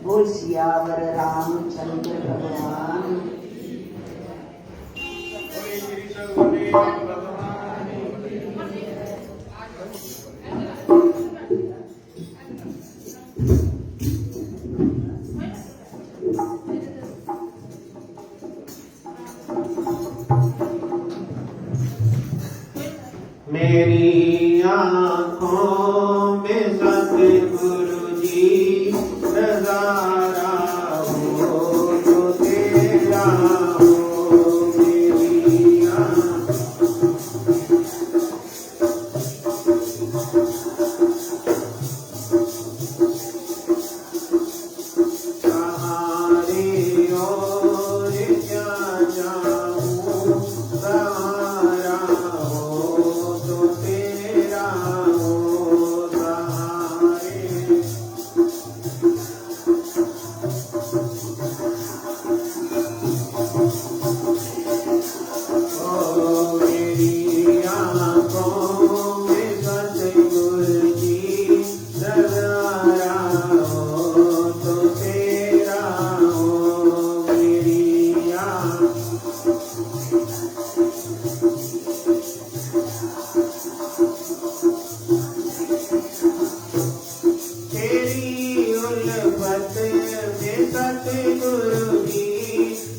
बोल सियावर रामचंद्र भगवान। मेरी आँखों में सतगुरु जी नजारा हो तो तेरा हो। मेरी सहारे और क्या जाऊँ सहारा हो तो तेरा हो सहारे। ओ मेरी आँखों में सतगुरु जी नजारा हो तो तेरा हो। मेरी तेरी उल्फत में सतगुरु जी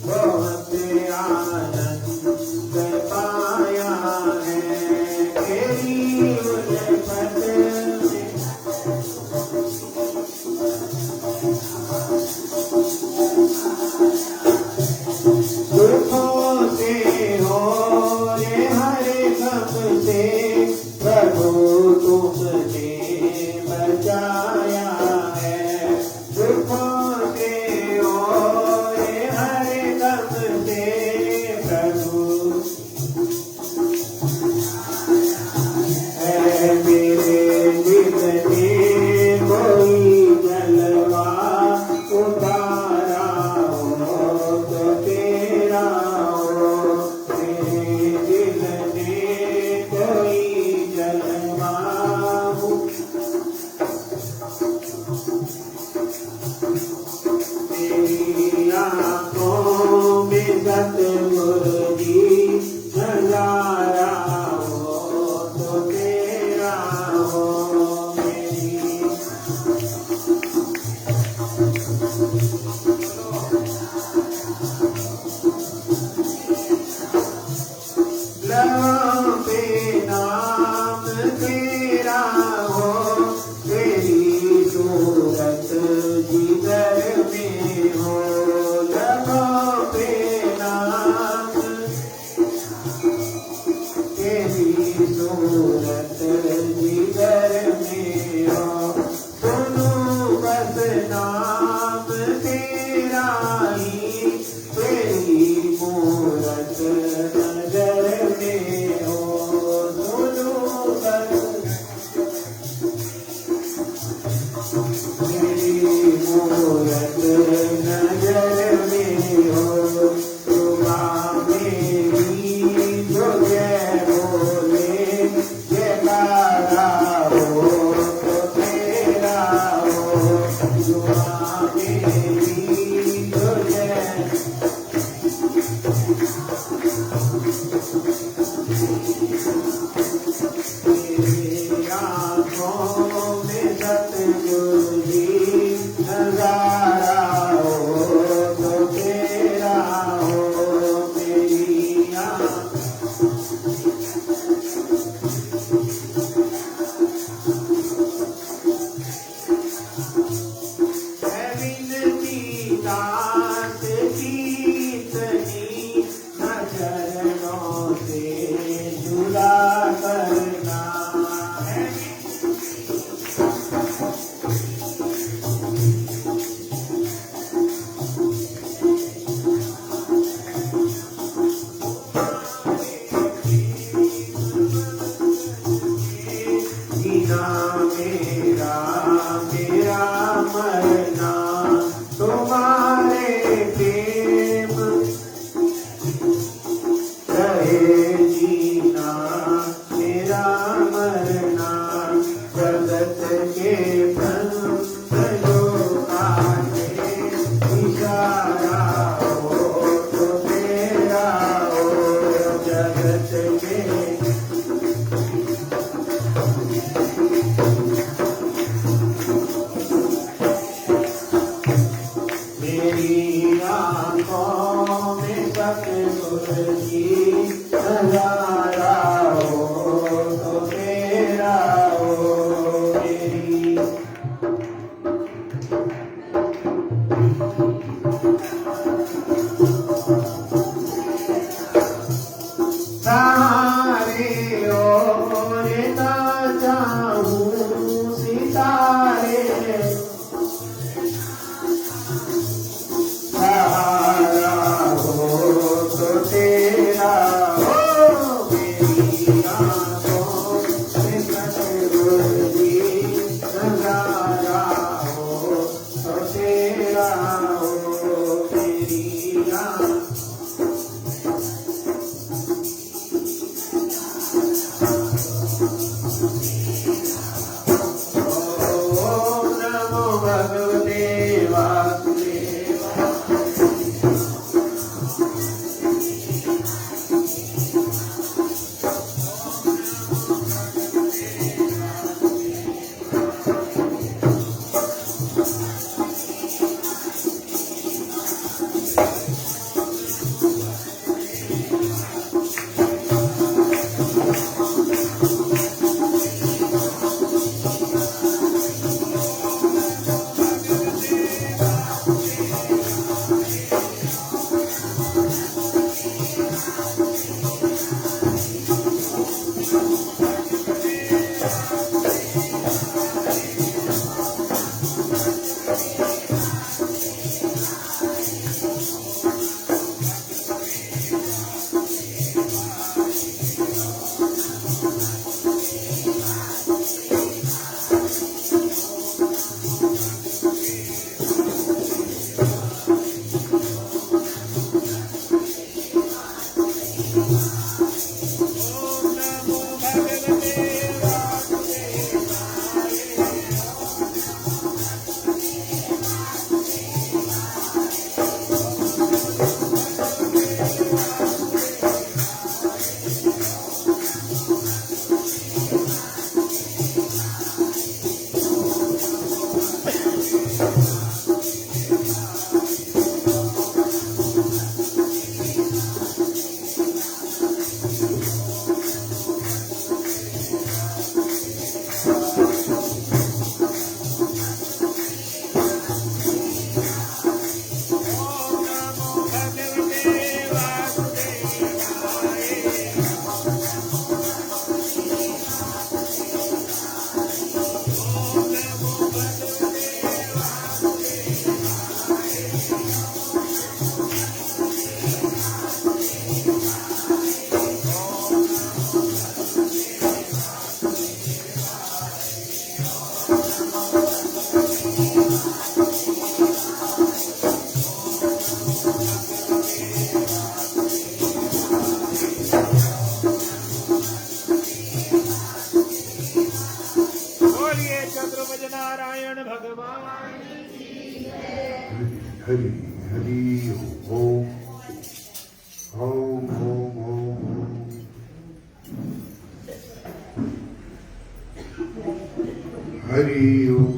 बहुत आनंद पाया है। तेरी उल्फत में दुखों से हो रे हरे गम से प्रभु तुमने बचाया है। दुखों से हो रे हरे गम से प्रभु है। मेरे दिल में कोई जलवा उतारा हो तो तेरा हो। मेरे दिल में कोई जलवा मेरी आँखों में सतगुरु जी नजारा हो तो तेरा हो। मेरी दास की तनी न चरणों से जुदा करना है। जीना मेरा मेरा मरना तुम्हारे प्रेम रहे। जीना मेरा मरना जगत के प्रयोगार में इशारा हो तो तेरा हो। जगत के मेरी आँखों में सतगुर की नजारा हो तो तेरा हो। मेरी तारे ओर ना जाऊं सितारे सहारा हो तो तेरा हो। मेरी आँखों में सतगुर की नजारा हो तो तेरा हो। मेरी आँखों नमो भगवते वासुदेवाय। नारायण भगवान हरि हरि ओम ओम ओम ओम हरि ओम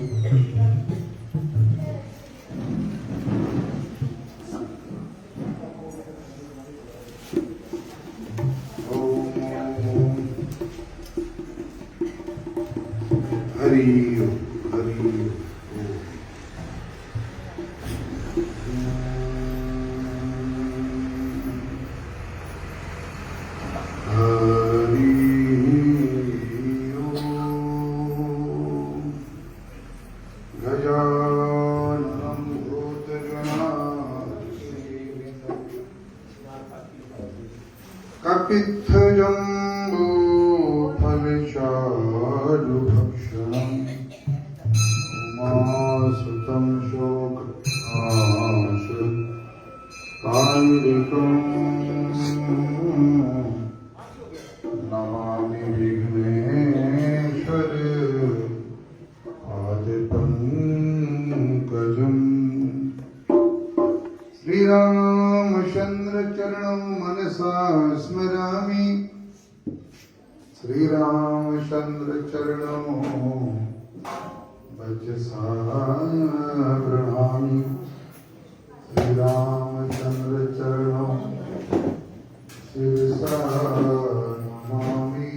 हरि ओम हरि ओम कपित्थजम्बो फलचारुभक्षणम् उमासुतं शोकनाश कालिकम् नमामि विघ्नेश्वर पादपङ्कजम् श्रीरामचन्द्र चरणं मनसा स्मरामि श्रीरामचन्द्र चरणं वचसा गृह्णामि श्रीरामचन्द्र चरणं शिरसा नमामि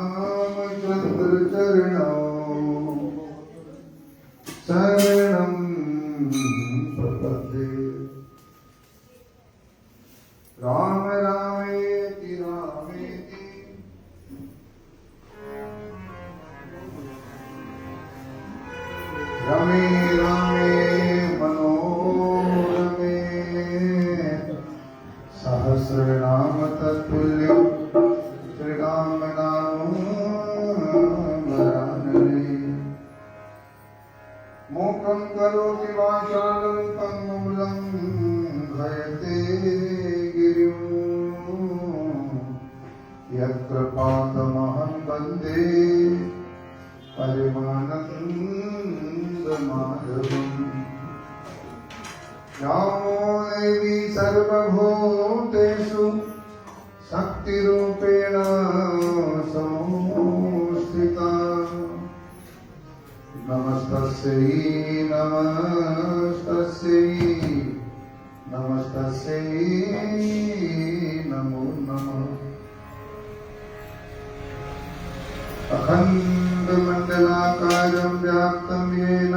श्रीरामचन्द्र चरणं शरणं प्रपद्ये राम रामेति रामेति रमे रामे मनोरमे सहस्रनाम तत्तुल्यं श्रीराम नाम वरानने मोकं करोति वाचालं पङ्गुलं भयते गिरिं यत्कृपातमहं वन्दे परमानन्दमाधवम् नमो देवी सर्वभूतेषु शक्तिरूपेण संस्थिता नमस्तस्यै नमस्तस्यै नमस्तस्यै नमो नमः अखण्डमण्डलाकारं व्याप्तं येन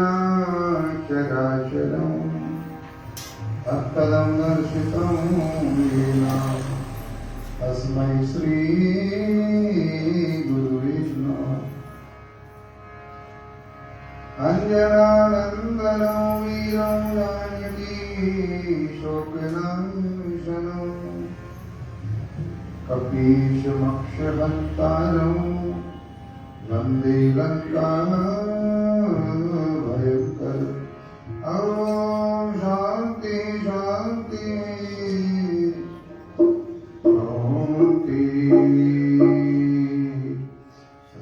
चराचरम् तत्पदं दर्शितं येन तस्मै श्री गुरुवे नमः अञ्जनानन्दनो वीरं नान्यतीशोकनाशनो कपीशमक्षहन्तारं वन्दे लङ्काभयङ्करम् ॐ शान्ति शान्ति शान्ति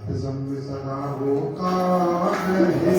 सत्संग सदा होकाग्रहे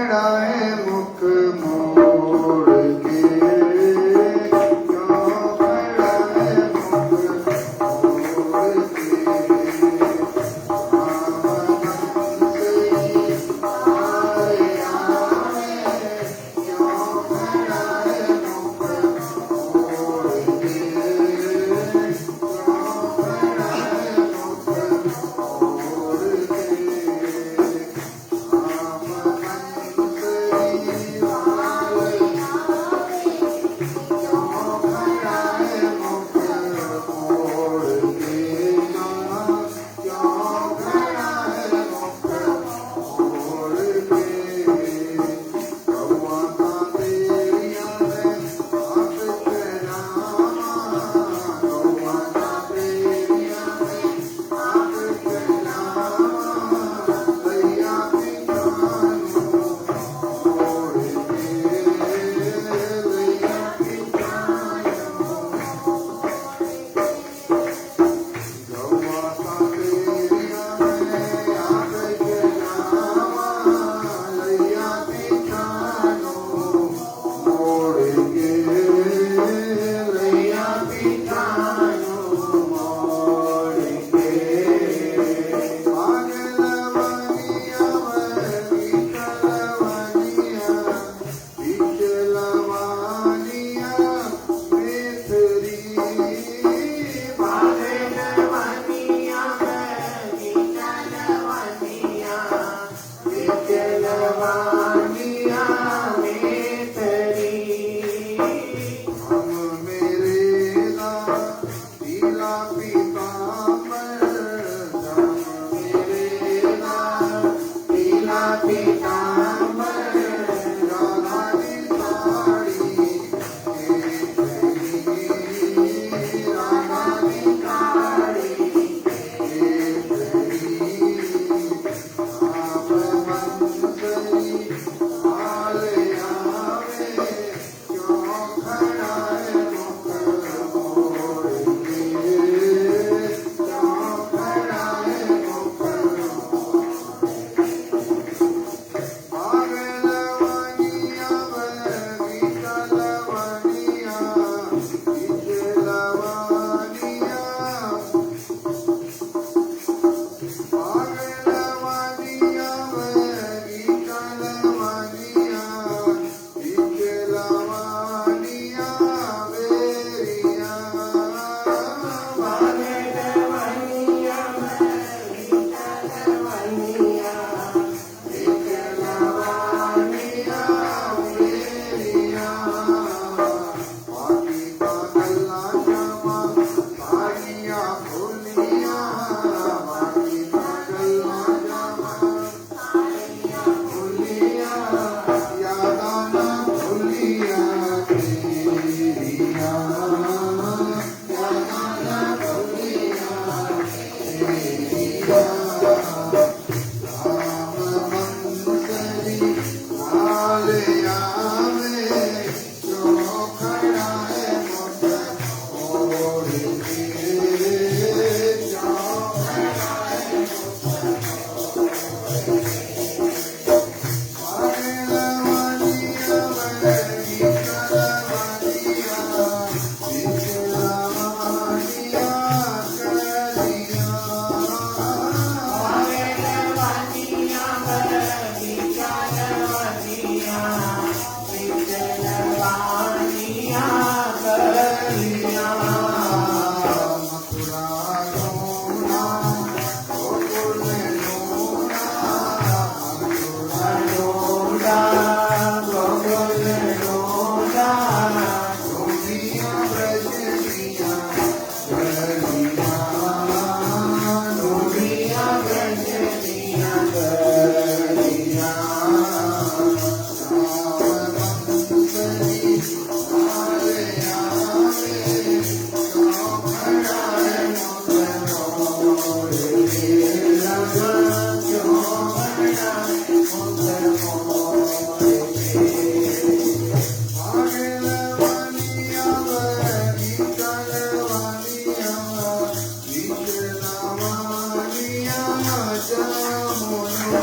खड़ा है मुख मोड़ के, क्यों खड़ा है मुख मोड़ के। राम बंसरी आए आवे, क्यों खड़ा है मुख मोड़ के, क्यों खड़ा है मुख मोड़ के। राम बंसरी आए आवे, क्यों खड़ा है मुख मोड़ के, क्यों खड़ा है मुख मोड़ के। कौआ का तेरिया में आप के रामा, कौआ का तेरिया में आप के रामा, दैया पिछानु मोड़ के, दैया पिछानु। गौआ का तेरिया में आप के रामा, लैया पिछानु मोड़ के, लैया पिछानु मोड़ के। पागलवनिया वही कलवनिया, पिछलवनिया मेथरी। पागलवनिया वही कलवनिया, पिछलवनिया मेथरी। हम मेरे दा पीला पीताम्बर, हम मेरे दा पीला पीताम्बर, राधा की साड़ी केसरी, राधा की साड़ी केसरी। राम बंसरी आले आवे, क्यों खड़ा है मुख मोड़ के, क्यों खड़ा है मुख पागलवनिया वही कलवनिया, पिछलवनिया। पागलवनिया वही कलवनिया, पिछलवनिया वेरिया। पागलवनिया वही कलवनिया, पिछलवनिया वेरिया। पाकी का गला श्यामा, पानिया फूलिया, पाकी का गला श्यामा, पानिया फूलिया, यादा ना फूलिया तेरिया, यादा ना फूलिया तेरिया। राम बंसरी आले आवे, क्यों खड़ा है मुख मोड़ के, क्यों खड़ा है मुख मोड़ के। पागलवनिया वही कलवनिया, पिछलवनिया कलिया। पागलवनिया वही कलवनिया, पिछलवनिया कलिया। मथुरा रोना, गोकुल रोना, मथुरा रोना, गोकुल रोना, डोलिया ब्रजनिया गलिया, डोलिया ब्रजनिया गलिया। राम बंसरी आले आवे, क्यों खड़ा है मुख मोड़ के, क्यों खड़ा है मुख मोड़ के। पागलवनिया वही कलवनिया, पिछलवनिया जमुना।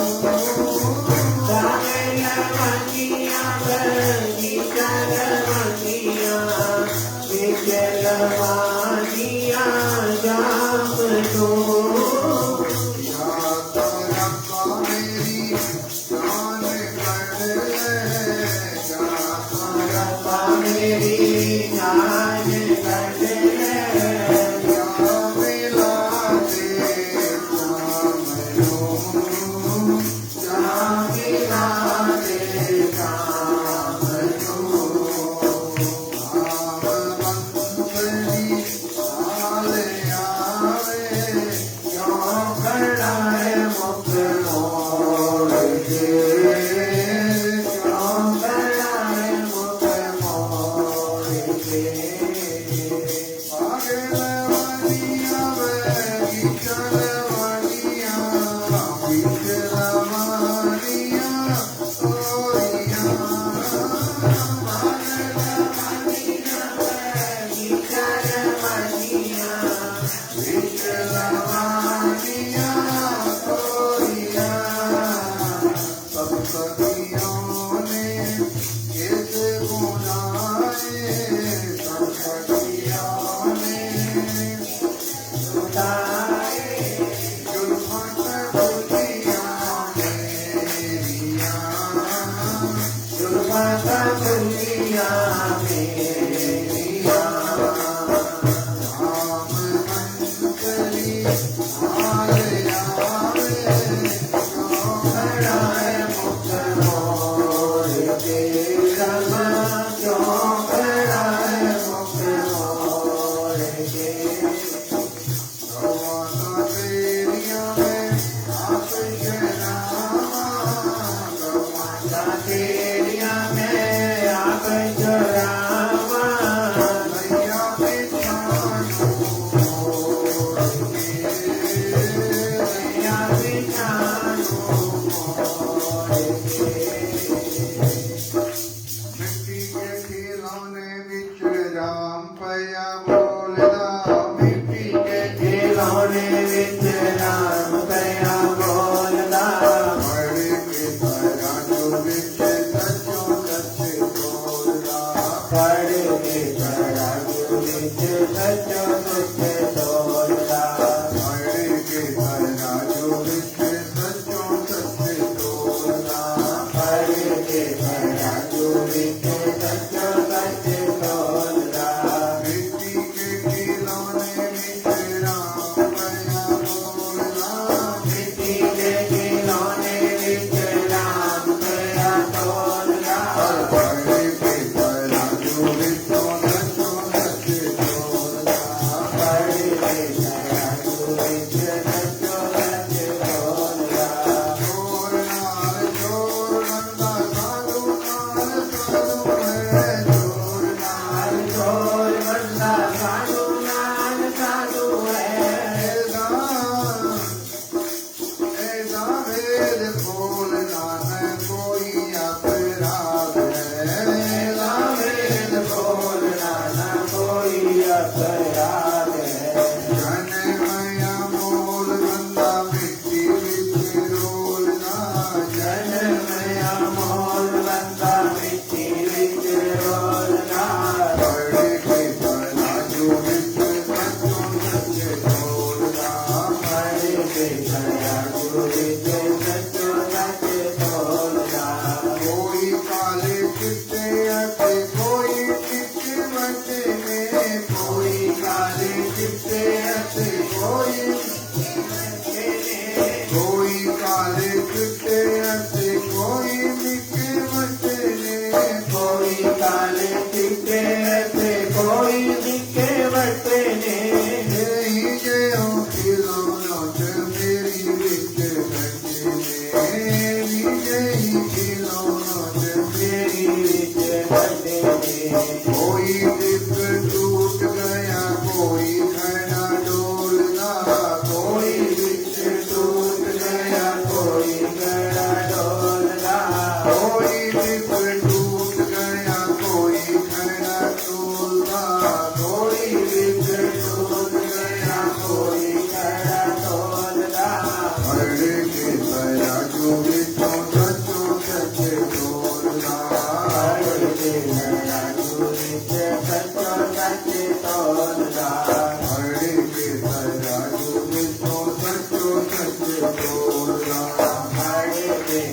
Hare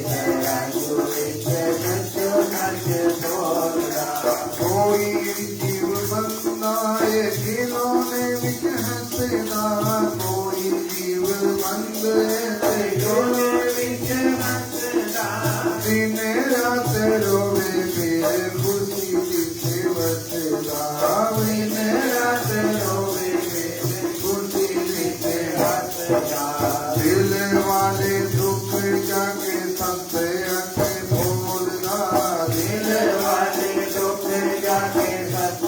कोई जीव बंदाए खिलौने विच हंसदा कोई जीव बंद ऐसे झोले विच हंसदा दिन रात रोवे मेरे खुशी जिथे बसदा दिन रात रोवे मेरे खुशी जिथे बसदा दिल वाले दुख जाके संत अखे बोलदा दिल वाले दुख जाके संत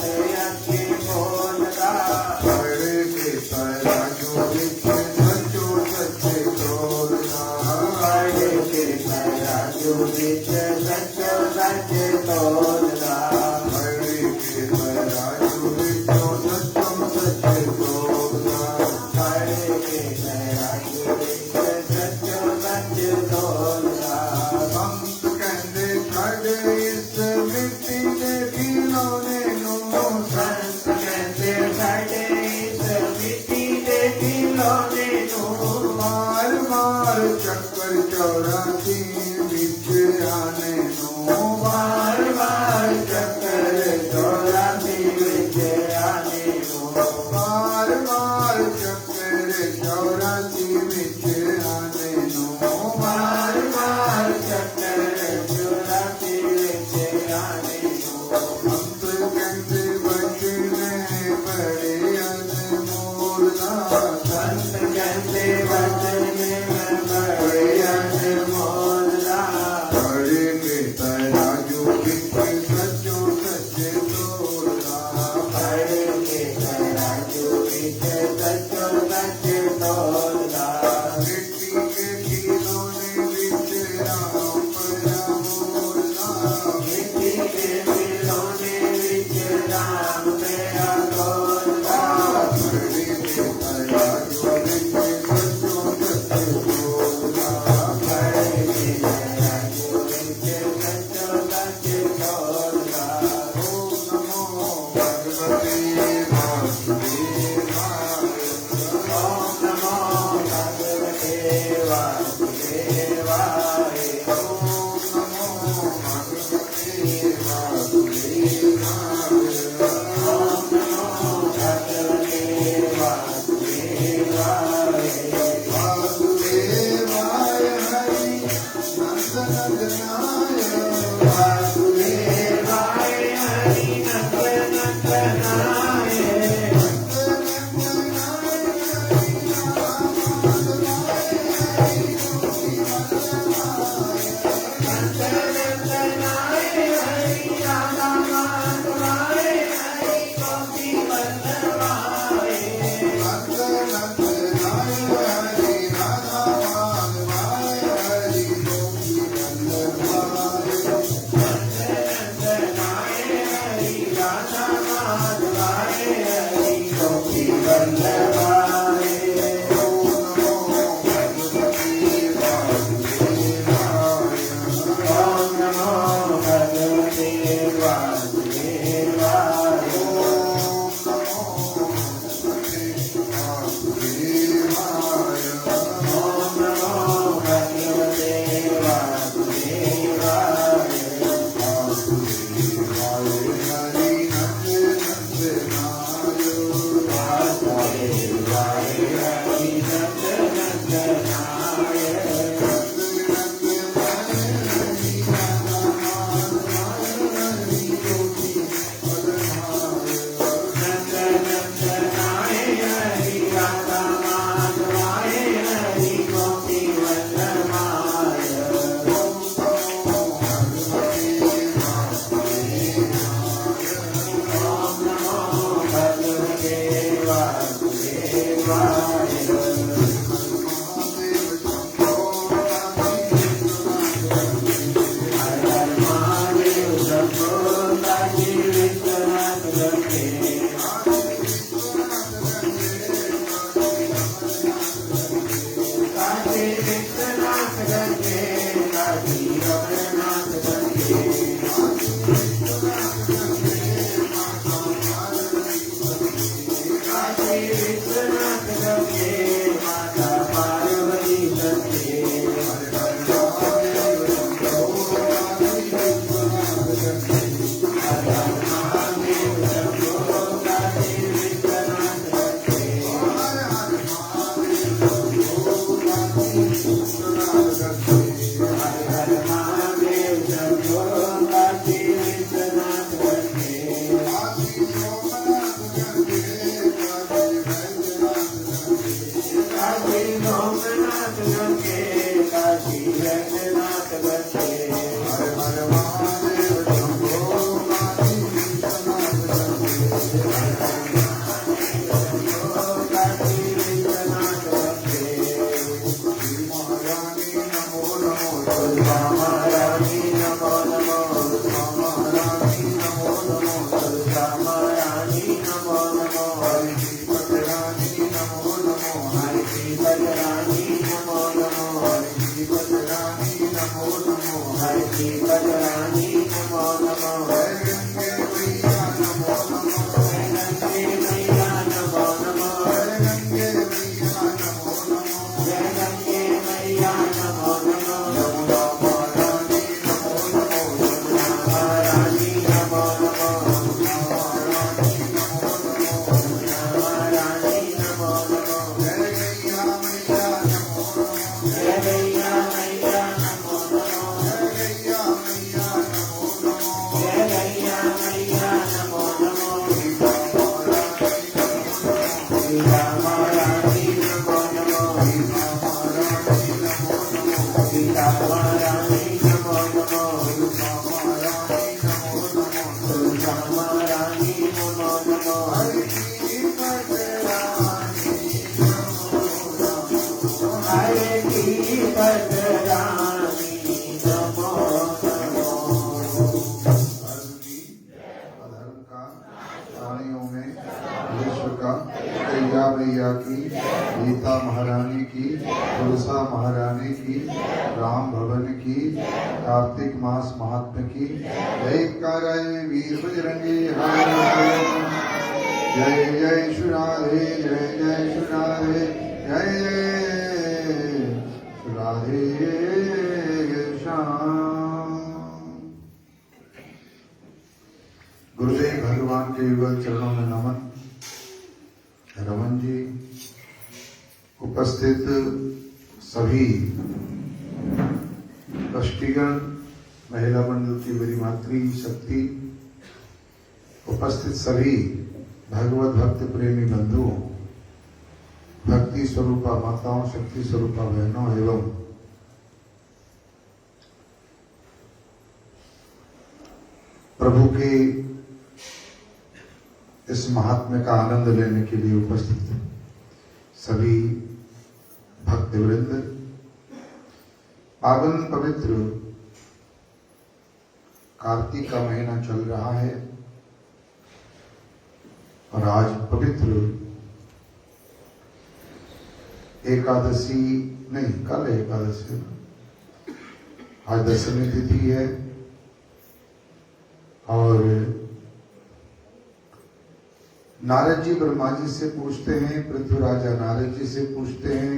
अखे बोलदा बड़े के तराजू विच सचो सच्चे तोलदा बड़े के तराजू विच सचो सच्चे तोलदा बड़े के तराजू विच सचो सच्चे तोलदा बड़े के तराजू विच सचो सच्चे तोलदा संत कहंदे छड़ इस मिट्टी दे खिलौने नूं संत कहंदे छड़ इस मिट्टी दे खिलौने नूं मार मार चक्कर 84 विच आने नूं मार मार चक्कर 84 विच आने नूं मार मार चक्कर 84 विच आने नूं मार मार चक्कर 84 विच आने नूं संत कहंदे बचने बड़े अनमोल ना संत कहंदे बचने बड़े अनमोल ना बड़े के तराजू विच सचो सच्चे तोलदा बड़े के तराजू विच सचो सच्चे तोलदा मिट्टी के खिलौने विच राम परा बोलदा मिट्टी के खिलौने विच राम परा बोलदा बड़े के तराजू विच सचो सच्चे तोलदा बड़े के तराजू विच सचो सच्चे तोलदा ओम नमो भगवते वासुदेवाय ओम नमो भगवते वासुदेवाय ओम नमो भगवते वासुदेवाय ओम नमो भगवते वासुदेवाय वासुदेवाय हरि नंदनंदनाय वासुदेवाय हरि नंदनंदनाय जगते हर हर महादेव शंभो काशी विश्वनाथ काशी विश्वनाथ जगते श्री महारानी नमो नमो दुर्गा महारानी नमो नमो दुर्गा महारानी नमो नमो दुर्गा महारानी नमो नमो हरि की पटरानी नमो नमो हरि की बजरानी नमो नमो हरि की पटरानी नमो नमो हरि की बजरानी नमो नमो जय गंगे मैया नमो नमो जय गंगे मैया नमो नमो जय गंगे मैया नमो नमो जय गंगे मैया नमो नमो यमुना महारानी नमो नमो यमुना महारानी नमो नमो यमुना महारानी नमो नमो यमुना महारानी नमो नमो जय गैया मैया नमो नमो जय गैया मैया नमो नमो जय गैया मैया नमो नमो जय गैया मैया नमो नमो सीता महारानी नमो नमो सीता महारानी नमो नमो सीता महारानी नमो नमो दुर्गा महारानी नमो नमो हरि की पटरानी नमो नमो हरे की बजरानी नमो नमो धर्म का प्राणियों में विश्व का कैया मैया की गीता महारानी की तुलसा महारानी की राम भवन की कार्तिक मास महात्म की जय कराए वीर बजरंगी जय जय श्री राधे जय जय श्री राधे जय जय श्री राधे श्याम। गुरुदेव भगवान के युगल चरणों में नमन। रमन जी, उपस्थित सभी ट्रस्टीगण, महिला मंडल की बड़ी मातृ शक्ति, उपस्थित सभी भगवत भक्त प्रेमी बंधुओं, भक्ति स्वरूपा माताओं, शक्ति स्वरूपा बहनों एवं प्रभु के इस महात्म्य का आनंद लेने के लिए उपस्थित सभी भक्तवृंद, पावन पवित्र कार्तिक का महीना चल रहा है और आज पवित्र एकादशी नहीं, कल एकादशी, आज दशमी तिथि है और नारद जी ब्रह्मा जी से पूछते हैं, पृथ्वी राजा नारद जी से पूछते हैं,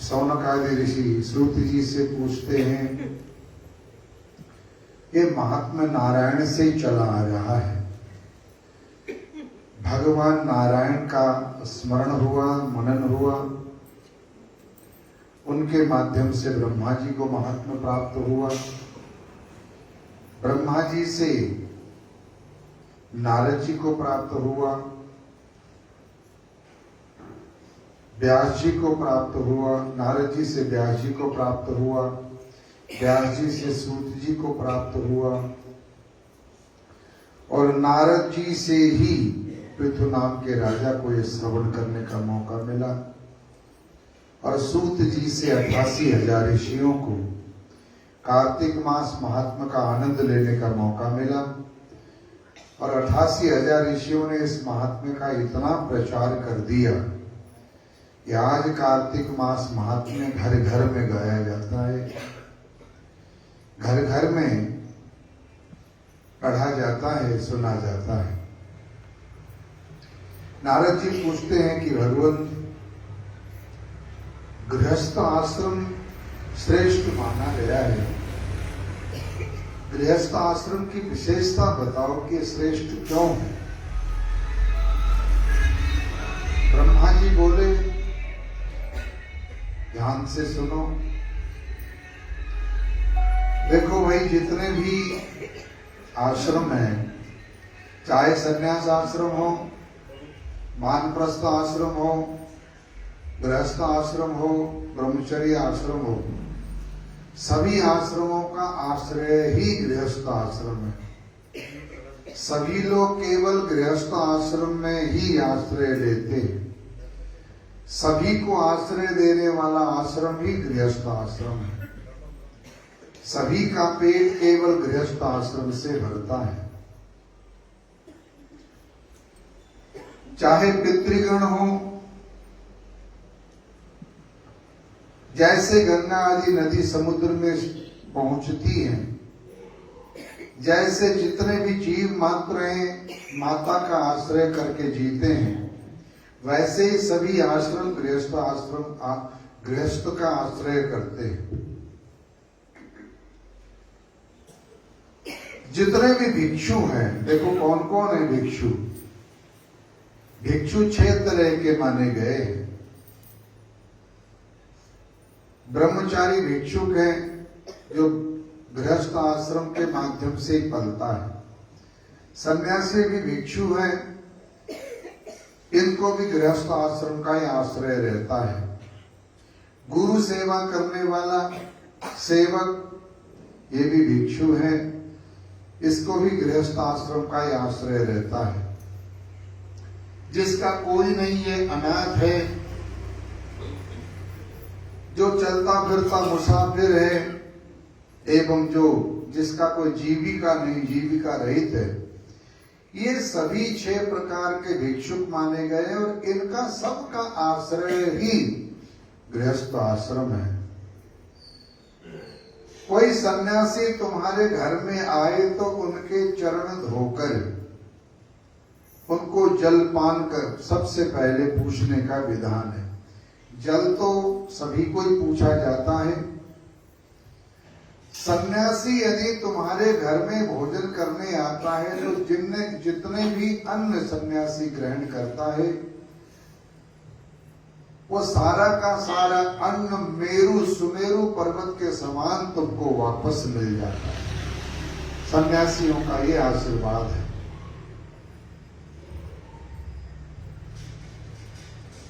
सौनक आदि ऋषि सूत जी से पूछते हैं। ये महात्मा नारायण से ही चला आ रहा है। भगवान नारायण का स्मरण हुआ, मनन हुआ, उनके माध्यम से ब्रह्मा जी को महात्मा प्राप्त हुआ, ब्रह्मा जी से नारद जी को प्राप्त हुआ, व्यास जी को प्राप्त हुआ, नारद जी से व्यास जी को प्राप्त हुआ, व्यास जी से सूत जी को प्राप्त हुआ और नारद जी से ही पृथु नाम के राजा को यह श्रवण करने का मौका मिला और सूत जी से 88,000 ऋषियों को कार्तिक मास महात्मा का आनंद लेने का मौका मिला और 88,000 ऋषियों ने इस महात्म्य का इतना प्रचार कर दिया कि आज कार्तिक मास महात्म्य घर घर में गाया जाता है, घर घर में पढ़ा जाता है, सुना जाता है। नारद जी पूछते हैं कि भगवान, गृहस्थ आश्रम श्रेष्ठ माना गया है, गृहस्थ आश्रम की विशेषता बताओ कि श्रेष्ठ क्यों है। ब्रह्मा जी बोले, ध्यान से सुनो, देखो भाई, जितने भी आश्रम हैं, चाहे संन्यास आश्रम हो, वानप्रस्थ आश्रम हो, गृहस्थ आश्रम हो, ब्रह्मचर्य आश्रम हो, सभी आश्रमों का आश्रय ही गृहस्थ आश्रम है। सभी लोग केवल गृहस्थ आश्रम में ही आश्रय लेते हैं। सभी को आश्रय देने वाला आश्रम ही गृहस्थ आश्रम है। सभी का पेट केवल गृहस्थ आश्रम से भरता है। चाहे पितृगण हो, जैसे गंगा आदि नदी समुद्र में पहुंचती हैं, जैसे जितने भी जीव मात्र हैं माता का आश्रय करके जीते हैं, वैसे ही सभी आश्रम गृहस्थ का आश्रय करते हैं। जितने भी भिक्षु हैं, देखो कौन कौन है भिक्षु। भिक्षु 6 तरह के माने गए हैं। ब्रह्मचारी भिक्षुक है जो गृहस्थ आश्रम के माध्यम से ही पलता है। सन्यासी भी भिक्षु है, इनको भी गृहस्थ आश्रम का ही आश्रय रहता है। गुरु सेवा करने वाला सेवक ये भी भिक्षु है, इसको भी गृहस्थ आश्रम का ही आश्रय रहता है। जिसका कोई नहीं है, अनाथ है, जो चलता फिरता मुसाफिर है, एवं जो जिसका कोई जीविका नहीं, जीविका रहित है, ये सभी 6 प्रकार के भिक्षुक माने गए और इनका सबका आश्रय ही गृहस्थ आश्रम है। कोई सन्यासी तुम्हारे घर में आए तो उनके चरण धोकर, उनको जल पान कर सबसे पहले पूछने का विधान है। जल तो सभी को ही पूछा जाता है। सन्यासी यदि तुम्हारे घर में भोजन करने आता है तो जितने भी अन्न सन्यासी ग्रहण करता है, वो सारा का सारा अन्न मेरु सुमेरु पर्वत के समान तुमको वापस मिल जाता है। सन्यासियों का ये आशीर्वाद है।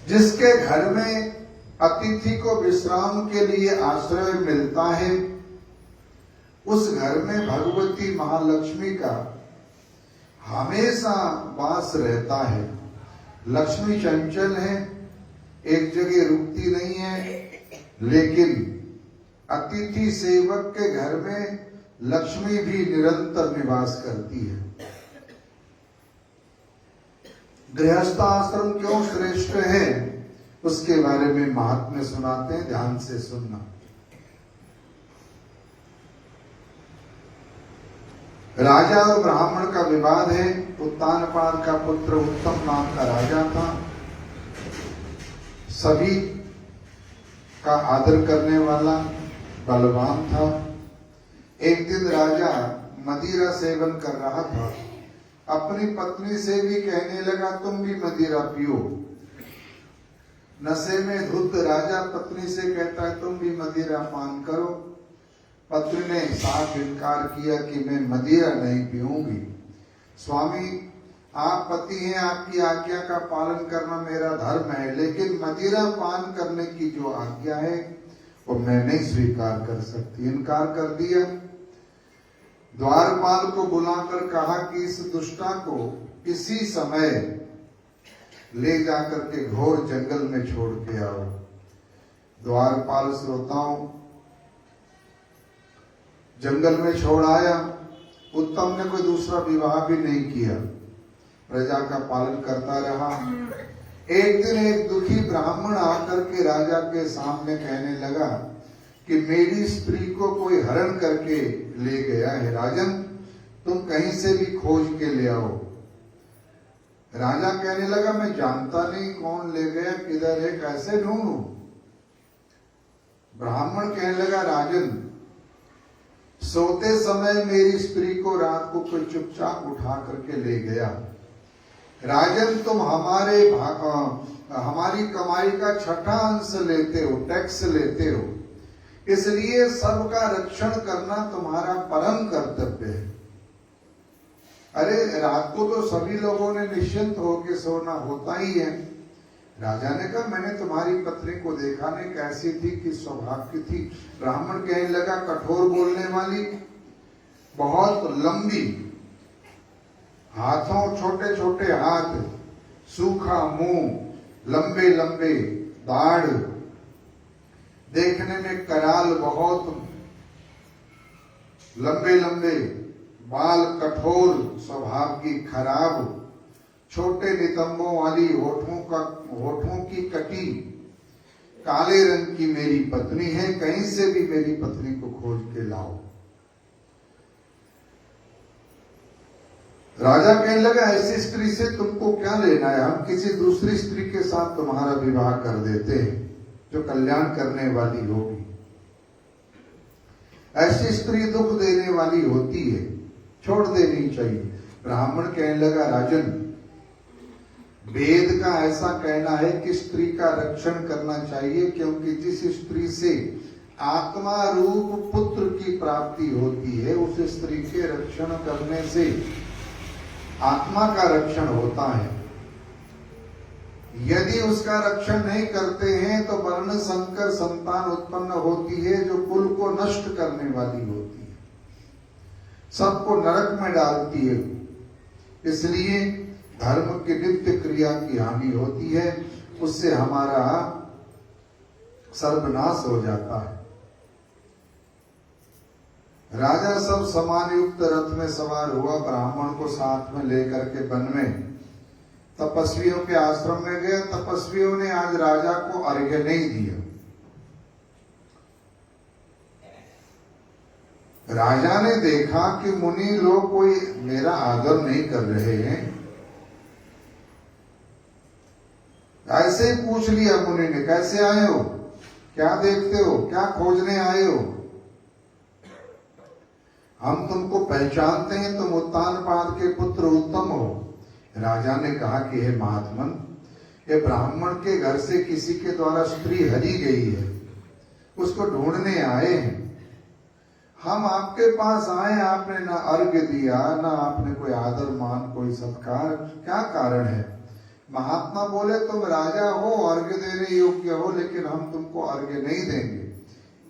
जिसके घर में अतिथि को विश्राम के लिए आश्रय मिलता है, उस घर में भगवती महालक्ष्मी का हमेशा वास रहता है। लक्ष्मी चंचल है, एक जगह रुकती नहीं है, लेकिन अतिथि सेवक के घर में लक्ष्मी भी निरंतर निवास करती है। गृहस्थ आश्रम क्यों श्रेष्ठ है, उसके बारे में महात्म्य सुनाते हैं, ध्यान से सुनना। राजा और ब्राह्मण का विवाद है। उत्तानपाद का पुत्र उत्तम नाम का राजा था, सभी का आदर करने वाला, बलवान था। एक दिन राजा मदिरा सेवन कर रहा था, अपनी पत्नी से भी कहने लगा तुम भी मदिरा पियो। नशे में धुत राजा पत्नी से कहता है तुम भी मदिरा पान करो। पत्नी ने साफ इनकार किया कि मैं मदिरा नहीं पीऊंगी। स्वामी आप पति हैं, आपकी आज्ञा का पालन करना मेरा धर्म है, लेकिन मदिरा पान करने की जो आज्ञा है वो मैं नहीं स्वीकार कर सकती। इनकार कर दिया। द्वारपाल को बुलाकर कहा कि इस दुष्टा को इसी समय ले जाकर के घोर जंगल में छोड़ के आओ। द्वारपाल श्रोताओं जंगल में छोड़ आया। उत्तम ने कोई दूसरा विवाह भी नहीं किया, प्रजा का पालन करता रहा। एक दिन एक दुखी ब्राह्मण आकर के राजा के सामने कहने लगा कि मेरी स्त्री को कोई हरण करके ले गया है, राजन तुम कहीं से भी खोज के ले आओ। राजा कहने लगा मैं जानता नहीं कौन ले गया, किधर है, कैसे ढूंढूं। ब्राह्मण कहने लगा राजन सोते समय मेरी स्त्री को रात को कोई चुपचाप उठा करके ले गया। राजन तुम हमारी कमाई का 6वां अंश लेते हो, टैक्स लेते हो, इसलिए सबका रक्षण करना तुम्हारा परम कर्तव्य है। अरे रात को तो सभी लोगों ने निश्चिंत होकर सोना होता ही है, राजा ने कहा मैंने तुम्हारी पत्नी को देखा नहीं, कैसी थी, किस स्वभाव की थी। ब्राह्मण कहने लगा कठोर बोलने वाली, बहुत लंबी, हाथों छोटे छोटे हाथ, सूखा मुंह, लंबे लंबे दाढ़, देखने में कराल, बहुत लंबे लंबे बाल, कठोर स्वभाव की, खराब, छोटे नितंबों वाली, होठों की कटी, काले रंग की मेरी पत्नी है, कहीं से भी मेरी पत्नी को खोज के लाओ। राजा कहने लगा ऐसी स्त्री से तुमको क्या लेना है, हम किसी दूसरी स्त्री के साथ तुम्हारा विवाह कर देते हैं जो कल्याण करने वाली होगी। ऐसी स्त्री दुख देने वाली होती है, छोड़ देनी चाहिए। ब्राह्मण कहने लगा राजन, वेद का ऐसा कहना है कि स्त्री का रक्षण करना चाहिए, क्योंकि जिस स्त्री से आत्मा रूप पुत्र की प्राप्ति होती है उस स्त्री के रक्षण करने से आत्मा का रक्षण होता है। यदि उसका रक्षण नहीं करते हैं तो वर्ण संकर संतान उत्पन्न होती है जो कुल को नष्ट करने वाली होती है, सबको नरक में डालती है। इसलिए धर्म की नित्य क्रिया की हानि होती है, उससे हमारा सर्वनाश हो जाता है। राजा सब समान युक्त रथ में सवार हुआ, ब्राह्मण को साथ में लेकर के वन में तपस्वियों के आश्रम में गए। तपस्वियों ने आज राजा को अर्घ्य नहीं दिया। राजा ने देखा कि मुनि लोग कोई मेरा आदर नहीं कर रहे हैं। ऐसे ही पूछ लिया मुनि ने, कैसे आए हो, क्या देखते हो, क्या खोजने आए हो? हम तुमको पहचानते हैं, तुम उत्तानपाद के पुत्र उत्तम हो। राजा ने कहा कि हे महात्मन, ये ब्राह्मण के घर से किसी के द्वारा स्त्री हरी गई है, उसको ढूंढने आए हैं। हम आपके पास आए, आपने ना अर्घ्य दिया, ना आपने कोई आदर मान, कोई सत्कार, क्या कारण है? महात्मा बोले तुम राजा हो, अर्घ्य देने योग्य हो, लेकिन हम तुमको अर्घ्य नहीं देंगे,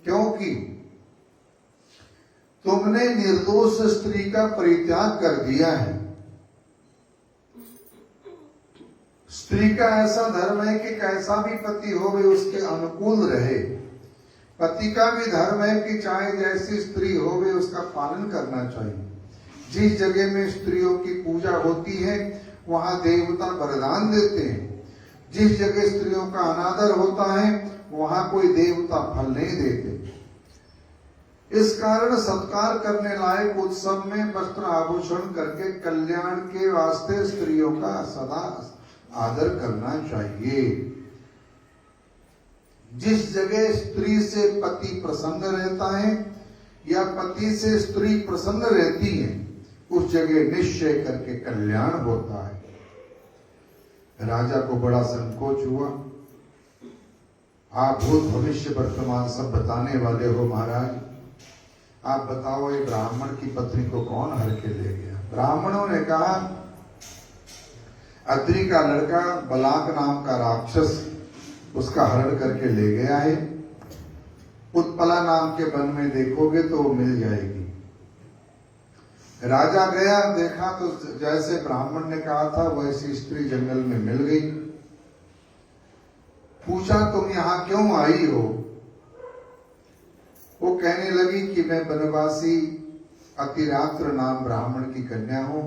क्योंकि तुमने निर्दोष स्त्री का परित्याग कर दिया है। स्त्री का ऐसा धर्म है कि कैसा भी पति हो वे उसके अनुकूल रहे। पति का भी धर्म है कि चाहे जैसी स्त्री हो वे उसका पालन करना चाहिए। जिस जगह में स्त्रियों की पूजा होती है वहां देवता वरदान देते हैं। जिस जगह स्त्रियों का अनादर होता है वहां कोई देवता फल नहीं देते। इस कारण सत्कार करने लायक उत्सव में वस्त्र आभूषण करके कल्याण के वास्ते स्त्रियों का सदा आदर करना चाहिए। जिस जगह स्त्री से पति प्रसन्न रहता है या पति से स्त्री प्रसन्न रहती है उस जगह निश्चय करके कल्याण होता है। राजा को बड़ा संकोच हुआ। आप भूत भविष्य वर्तमान सब बताने वाले हो महाराज, आप बताओ ये ब्राह्मण की पत्नी को कौन हर के ले गया? ब्राह्मणों ने कहा अत्रि का लड़का बलाक नाम का राक्षस उसका हरण करके ले गया है। उत्पला नाम के वन में देखोगे तो वो मिल जाएगी। राजा गया, देखा तो जैसे ब्राह्मण ने कहा था वैसी स्त्री जंगल में मिल गई। पूछा तुम यहाँ क्यों आई हो? वो कहने लगी कि मैं वनवासी अतिरात्र नाम ब्राह्मण की कन्या हूं,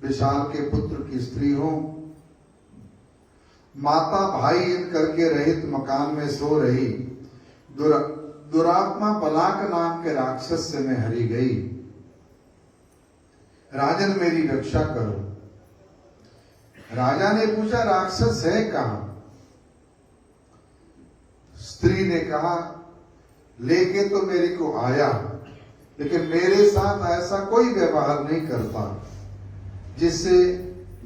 विशाल के पुत्र की स्त्री हूं। माता भाई इन करके रहित मकान में सो रही। दुरात्मा बलाक नाम के राक्षस से मैं हरी गई। राजन मेरी रक्षा करो। राजा ने पूछा राक्षस है कहां? स्त्री ने कहा लेके तो मेरे को आया, लेकिन मेरे साथ ऐसा कोई व्यवहार नहीं करता जिससे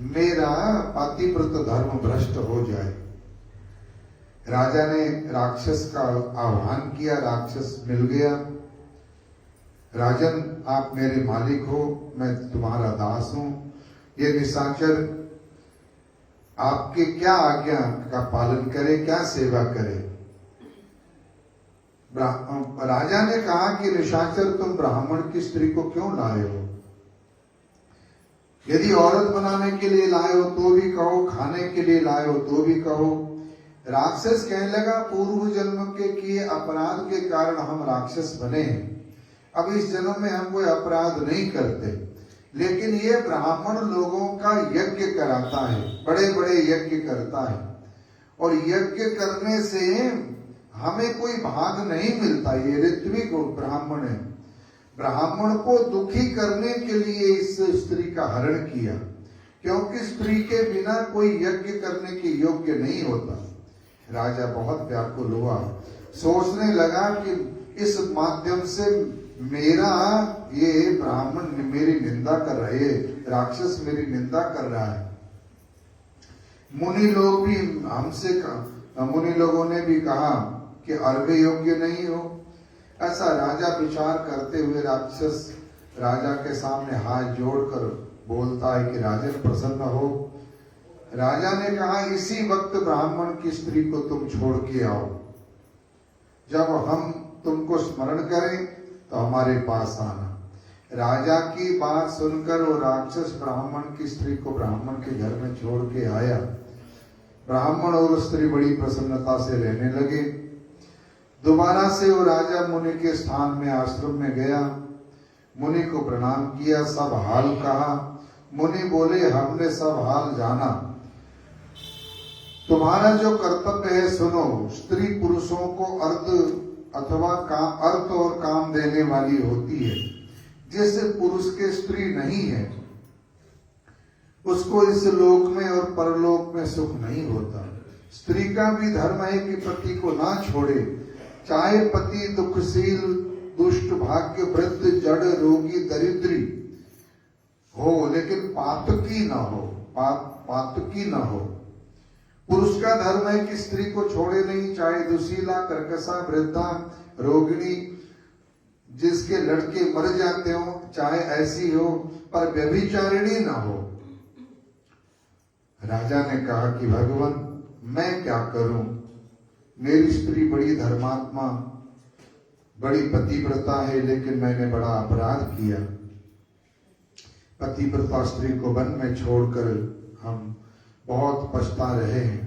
मेरा पतिव्रत धर्म भ्रष्ट हो जाए। राजा ने राक्षस का आह्वान किया, राक्षस मिल गया। राजन आप मेरे मालिक हो, मैं तुम्हारा दास हूं। ये निशाचर आपके क्या आज्ञा का पालन करे, क्या सेवा करे। राजा ने कहा कि निशाचर, तुम ब्राह्मण की स्त्री को क्यों लाए हो? यदि औरत बनाने के लिए लाए हो तो भी कहो, खाने के लिए लाए हो तो भी कहो। राक्षस कहने लगा, पूर्व जन्म के किए अपराध के कारण हम राक्षस बने हैं। अब इस जन्म में हम कोई अपराध नहीं करते, लेकिन ये ब्राह्मण लोगों का यज्ञ कराता है, बड़े बड़े यज्ञ करता है, और यज्ञ करने से हमें कोई भाग नहीं मिलता। ये ऋत्विक ब्राह्मण है। ब्राह्मण को दुखी करने के लिए इस स्त्री का हरण किया, क्योंकि स्त्री के बिना कोई यज्ञ करने के योग्य नहीं होता। राजा बहुत व्याकुल हुआ, सोचने लगा कि इस माध्यम से मेरा ये ब्राह्मण मेरी निंदा कर रहा है, राक्षस मेरी निंदा कर रहा है। मुनि लोग भी मुनि लोगों ने भी कहा कि अर्घ्य योग्य नहीं हो। ऐसा राजा विचार करते हुए राक्षस राजा के सामने हाथ जोड़कर बोलता है कि राजन प्रसन्न हो। राजा ने कहा, इसी वक्त ब्राह्मण की स्त्री को तुम छोड़ के आओ। जब हम तुमको स्मरण करें तो हमारे पास आना। राजा की बात सुनकर वो राक्षस ब्राह्मण की स्त्री को ब्राह्मण के घर में छोड़ के आया। ब्राह्मण और स्त्री बड़ी प्रसन्नता से रहने लगे। दोबारा से वो राजा मुनि के स्थान में आश्रम में गया, मुनि को प्रणाम किया, सब हाल कहा। मुनि बोले, हमने सब हाल जाना, तुम्हारा जो कर्तव्य है सुनो। स्त्री पुरुषों को अर्थ और काम देने वाली होती है। जिस पुरुष के स्त्री नहीं है उसको इस लोक में और परलोक में सुख नहीं होता। स्त्री का भी धर्म है कि पति को ना छोड़े, चाहे पति दुखशील, दुष्ट, भाग्य, वृद्ध, जड़, रोगी, दरिद्री हो, लेकिन पातकी ना हो, पातकी ना हो। पुरुष का धर्म है कि स्त्री को छोड़े नहीं, चाहे दुशीला, कर्कशा, वृद्धा, रोगिणी, जिसके लड़के मर जाते हो, चाहे ऐसी हो, पर व्यभिचारिणी ना हो। राजा ने कहा कि भगवान, मैं क्या करूं? मेरी स्त्री बड़ी धर्मात्मा, बड़ी पतिव्रता है, लेकिन मैंने बड़ा अपराध किया। पतिव्रता स्त्री को वन में छोड़कर हम बहुत पछता रहे हैं।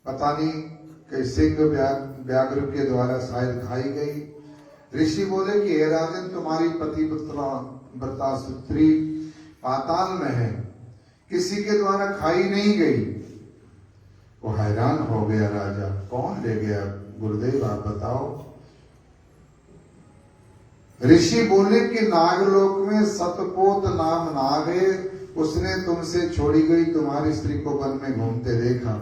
पता नहीं कि सिंह व्याघ्र के द्वारा शायद खाई गई। ऋषि बोले कि हे राजन, तुम्हारी पतिव्रता स्त्री पाताल में है, किसी के द्वारा खाई नहीं गई। वो हैरान हो गया राजा, कौन ले गया गुरुदेव, आप बताओ। ऋषि बोले कि नागलोक में सतपोत नाम नाग है, उसने तुमसे छोड़ी गई तुम्हारी स्त्री को वन में घूमते देखा।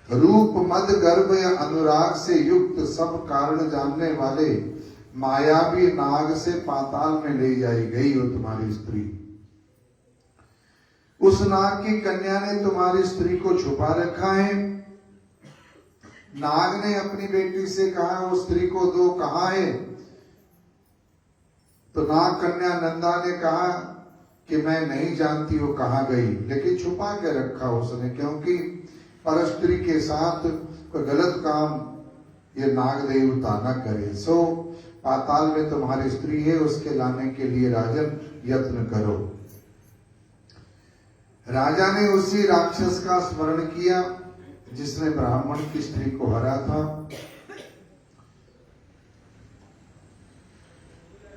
रूप, मद, गर्भ या अनुराग से युक्त सब कारण जानने वाले मायावी नाग से पाताल में ले जाई गई हो तुम्हारी स्त्री। उस नाग की कन्या ने तुम्हारी स्त्री को छुपा रखा है। नाग ने अपनी बेटी से कहा, वो स्त्री को दो, कहाँ है? तो नाग कन्या नंदा ने कहा कि मैं नहीं जानती वो कहाँ गई, लेकिन छुपा के रखा उसने, क्योंकि पर स्त्री के साथ कोई गलत काम ये नाग देवता न करे। सो पाताल में तुम्हारी स्त्री है, उसके लाने के लिए राजन यत्न करो। राजा ने उसी राक्षस का स्मरण किया जिसने ब्राह्मण की स्त्री को हरा था।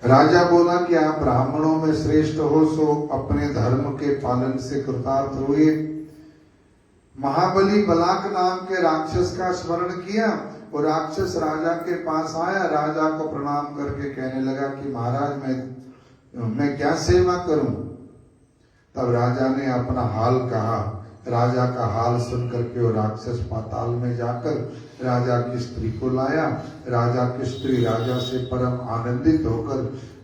राजा बोला कि आप ब्राह्मणों में श्रेष्ठ हो, सो अपने धर्म के पालन से कृतार्थ हुए। महाबली बलाक नाम के राक्षस का स्मरण किया। वो राक्षस राजा के पास आया, राजा को प्रणाम करके कहने लगा कि महाराज मैं क्या सेवा करूं? तब राजा ने अपना हाल कहा। राजा का हाल सुन करके वो राक्षस पाताल में जाकर राजा की स्त्री को लाया। राजा की स्त्री राजा से परम आनंदित होकर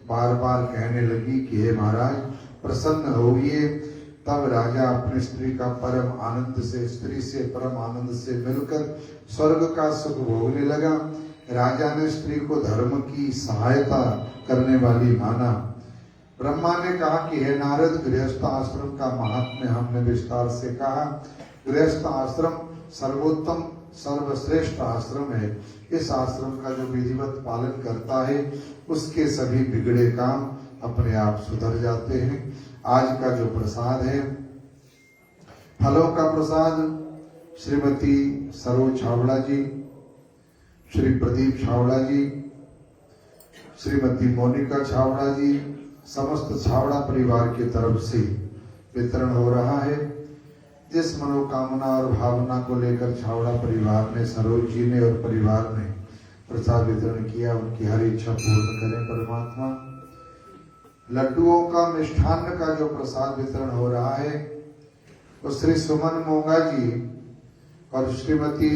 बार बार कहने लगी कि हे महाराज प्रसन्न होइए। तब राजा अपनी स्त्री का परम आनंद से, स्त्री से परम आनंद से मिलकर स्वर्ग का सुख भोगने लगा। राजा ने स्त्री को धर्म की सहायता करने वाली माना। ब्रह्मा ने कहा कि हे नारद, गृहस्थ आश्रम का महात्म्य हमने विस्तार से कहा। गृहस्थ आश्रम सर्वोत्तम सर्वश्रेष्ठ आश्रम है। इस आश्रम का जो विधिवत पालन करता है उसके सभी बिगड़े काम अपने आप सुधर जाते हैं। आज का जो प्रसाद है, फलों का प्रसाद, श्रीमती सरोज छावड़ा जी, श्री प्रदीप छावड़ा जी, श्रीमती मोनिका छावड़ा जी, समस्त छावड़ा परिवार की तरफ से वितरण हो रहा है। जिस मनोकामना और भावना को लेकर छावड़ा परिवार ने, सरोज जी ने और परिवार ने प्रसाद वितरण किया, उनकी हर इच्छा पूर्ण करें परमात्मा। लड्डुओं का, मिष्ठान्न का जो प्रसाद वितरण हो रहा है वो श्री सुमन मोंगा जी और श्रीमती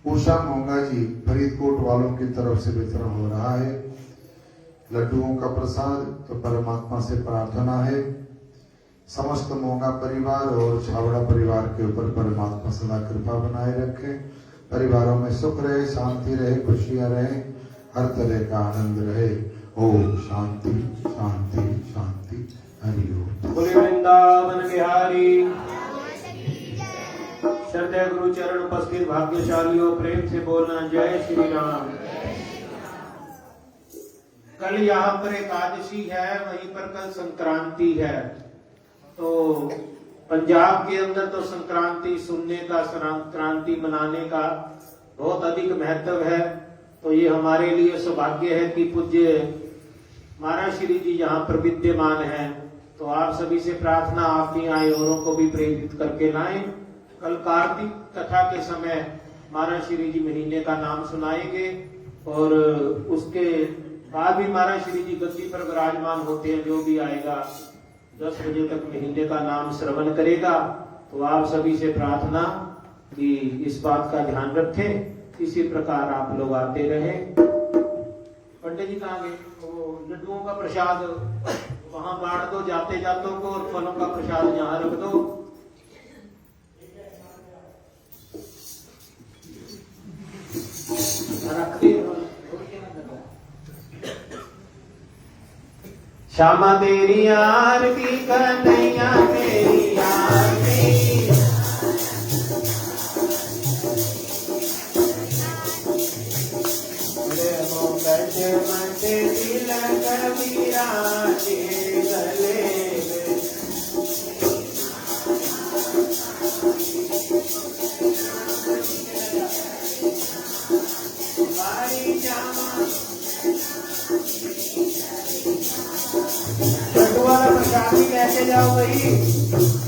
उषा मोंगा जी फरीदकोट वालों की तरफ से वितरण हो रहा है। लड्डुओं का प्रसाद तो परमात्मा से प्रार्थना है समस्त मोंगा परिवार और छावड़ा परिवार के ऊपर परमात्मा सदा कृपा बनाए रखे। परिवारों में सुख रहे, शांति रहे, खुशियां रहे, हर तरह का आनंद रहे। ओम शांति शांति शांति। हरि ओम। बोले वृंदावन बिहारी। श्रद्धेय गुरु चरण उपस्थित भाग्यशालियों, प्रेम से बोलना जय श्री राम। कल यहाँ पर एकादशी है, वहीं पर कल संक्रांति है। तो पंजाब के अंदर तो संक्रांति सुनने का, संक्रांति मनाने का बहुत अधिक महत्व है। तो ये हमारे लिए सौभाग्य है कि पूज्य महाराज श्री जी यहाँ पर विद्यमान हैं। तो आप सभी से प्रार्थना, आप भी आए, औरों को भी प्रेरित करके लाएं। कल कार्तिक कथा के समय महाराज श्री जी महीने का नाम सुनाएंगे और उसके बाद भी महाराज श्री जी गद्दी पर विराजमान होते हैं। जो भी आएगा 10 बजे तक महीने का नाम श्रवण करेगा। तो आप सभी से प्रार्थना कि इस बात का ध्यान रखें। इसी प्रकार आप लोग आते रहे। पंडित जी कहाँ गए? वो लड्डुओं का प्रसाद वहां बांट दो जाते जातों को, और फलों का प्रसाद यहाँ रख दो। श्यामा तेरी आरती कन्हैया तेरी आरती। मंडे तिलक विराजे गले में। लड्डू वाला प्रसाद भी लेके जाओ भाई।